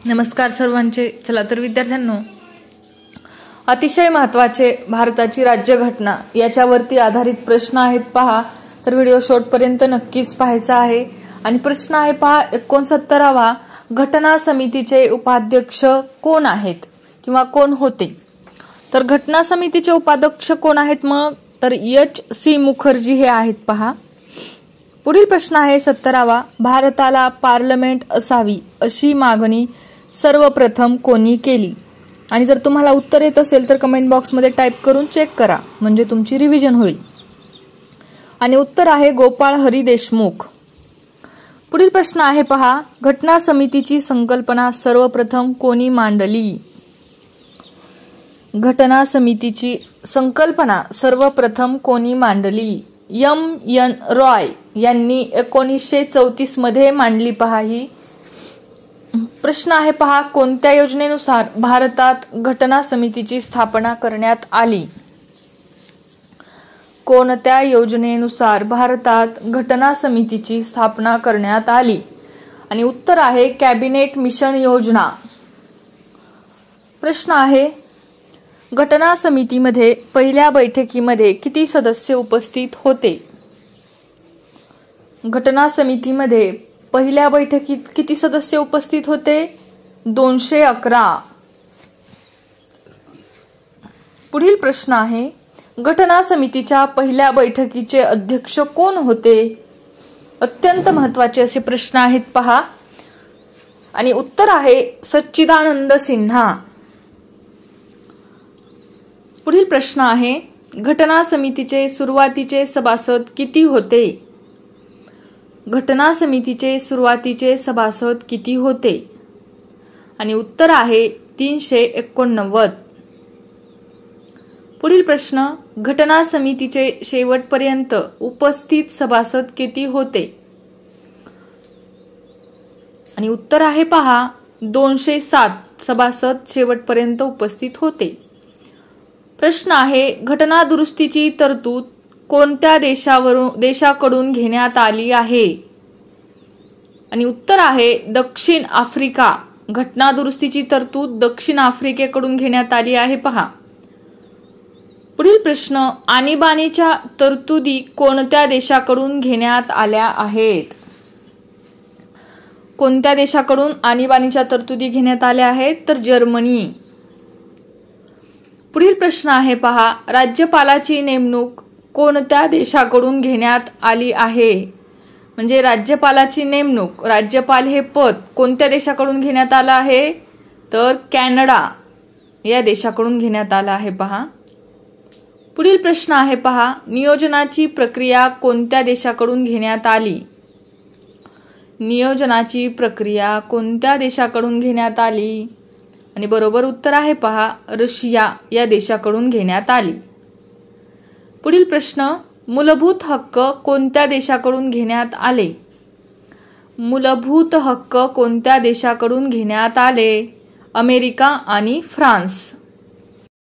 नमस्कार सर्वांचे. चला तर विद्यार्थ्यांनो, अतिशय महत्त्वाचे भारताची राज्यघटना याच्यावरती आधारित प्रश्न आहेत पहा. तर व्हिडिओ शेवटपर्यंत नक्कीच पाहायचा आहे. आणि प्रश्न आहे पहा 69वा, घटना समितीचे उपाध्यक्ष कोण आहेत किंवा कोण होते? तर घटना समितीचे उपाध्यक्ष कोण आहेत मग? तर H.C. मुखर्जी हे आहेत पहा. पुढील प्रश्न आहे 70वा, भारताला पार्लमेंट असावी अशी मागणी सर्वप्रथम कोणी केली? आणि जर तुम्हाला उत्तर येत असेल तर कमेंट बॉक्समध्ये टाईप करून चेक करा, म्हणजे तुमची रिव्हिजन होईल. आणि उत्तर आहे गोपाळ हरी देशमुख. पुढील प्रश्न आहे पहा, घटना समितीची संकल्पना सर्वप्रथम कोणी मांडली? घटना समितीची संकल्पना सर्वप्रथम कोणी मांडली? M.N. रॉय यांनी 1934 मध्ये मांडली पहा ही. प्रश्न आहे पहा, कोणत्या योजनेनुसार भारतात घटना समितीची स्थापना करण्यात आली? कोणत्या योजनेनुसार भारतात घटना समितीची स्थापना करण्यात आली? आणि उत्तर आहे कॅबिनेट मिशन योजना. प्रश्न आहे, घटना समितीमध्ये पहिल्या बैठकीमध्ये किती सदस्य उपस्थित होते? घटना समितीमध्ये पहिल्या बैठकीत किती सदस्य उपस्थित होते? 211. पुढील प्रश्न आहे, घटना समितीच्या पहिल्या बैठकीचे अध्यक्ष कोण होते? अत्यंत महत्त्वाचे असे प्रश्न आहेत पहा. आणि उत्तर आहे सच्चिदानंद सिन्हा. पुढील प्रश्न आहे, घटना समितीचे सुरुवातीचे सभासद किती होते? घटना समितीचे सुरुवातीचे सभासद किती होते? आणि उत्तर आहे 389. पुढील प्रश्न, घटना समितीचे शेवटपर्यंत उपस्थित सभासद किती होते? आणि उत्तर आहे पहा 207 सभासद शेवटपर्यंत उपस्थित होते. प्रश्न आहे, घटना दुरुस्तीची तरतूद कोणत्या देशाकडून घेण्यात आली आहे? आणि उत्तर आहे दक्षिण आफ्रिका. घटना दुरुस्तीची तरतूद दक्षिण आफ्रिकेकडून घेण्यात आली आहे पहा. पुढील प्रश्न, आणीबाणीच्या तरतुदी कोणत्या देशाकडून घेण्यात आल्या आहेत? कोणत्या देशाकडून आणीबाणीच्या तरतुदी घेण्यात आल्या आहेत? तर जर्मनी. पुढील प्रश्न आहे पहा, राज्यपालाची नेमणूक कोणत्या देशाकडून घेण्यात आली आहे? म्हणजे राज्यपालाची नेमणूक, राज्यपाल हे पद कोणत्या देशाकडून घेण्यात आलं आहे? तर कॅनडा या देशाकडून घेण्यात आलं आहे पहा. पुढील प्रश्न आहे पहा, नियोजनाची प्रक्रिया कोणत्या देशाकडून घेण्यात आली? नियोजनाची प्रक्रिया कोणत्या देशाकडून घेण्यात आली? आणि बरोबर उत्तर आहे पहा रशिया या देशाकडून घेण्यात आली. पुढील प्रश्न, मूलभूत हक्क कोणत्या देशाकडून घेण्यात आले? मूलभूत हक्क कोणत्या देशाकडून घेण्यात आले? अमेरिका आणि फ्रान्स.